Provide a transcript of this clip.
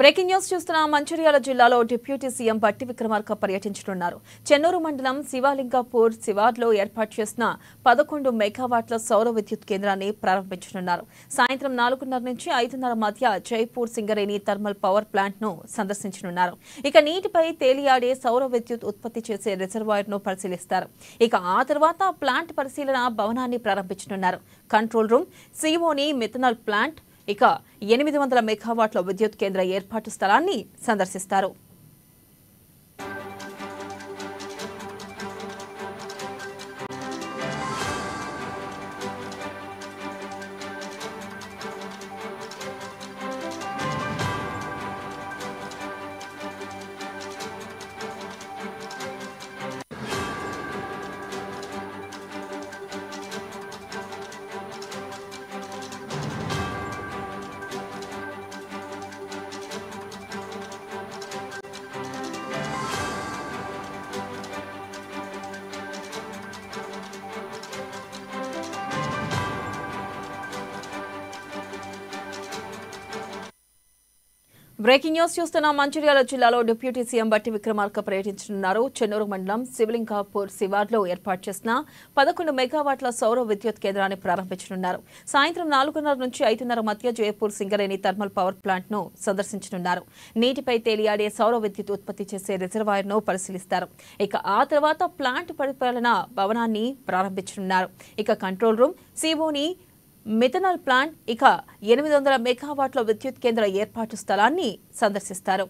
Breaking news చూస్తున్న మంచిర్యాల జిల్లాలో deputy CM బట్టి విక్రమార్క పర్యటించనున్నారు. చెన్నూరు మండలం శివలింగపూర్ శివార్లో ఏర్పాటు చేసిన 11 మెగావాట్ల సౌర విద్యుత్ కేంద్రాన్ని ప్రారంభించనున్నారు. సాయంత్రం 4:30 నుంచి 5:30 మధ్య Jaipur Singareni thermal power plant ను సందర్శించనున్నారు. ఇక నీటిపై తేలియాడే సౌర విద్యుత్ ఉత్పత్తి చేసే రిజర్వాయర్ ను పరిశీలిస్తారు. ఇక ఆ తర్వాత ప్లాంట్ పరిశీలన భవనాన్ని ప్రారంభించనున్నారు. కంట్రోల్ రూమ్, సిఓని మిథనాల్ ప్లాంట్, ఇక 800 మెగావాట్ల విద్యుత్ కేంద్ర ఏర్పాటు స్థలాన్ని సందర్శిస్తారు. బ్రేకింగ్ న్యూస్ చూస్తున్న మంచిర్యాల జిల్లాలో డిప్యూటీ సీఎం బట్టి విక్రమార్క పర్యటించనున్నారు. చెన్నూరు మండలం శివలింగపూర్ శివార్లో ఏర్పాటు చేసిన 11 మెగావాట్ల సౌర విద్యుత్ కేంద్రాన్ని ప్రారంభించనున్నారు. సాయంత్రం 4:30 నుంచి 5:30 మధ్య Jaipur Singareni thermal power plant ను సందర్శించనున్నారు. నీటిపై తేలియాడే సౌర విద్యుత్ ఉత్పత్తి చేసే రిజర్వాయర్ ను పరిశీలిస్తారు. ఇక ఆ తర్వాత ప్లాంట్ పరిపాలన భవనాన్ని ప్రారంభించనున్నారు. ఇక కంట్రోల్ రూమ్, సిఓని మిథనాల్ ప్లాంట్, ఇక 800 మెగావాట్ల విద్యుత్ కేంద్ర ఏర్పాటు స్థలాన్ని సందర్శిస్తారు.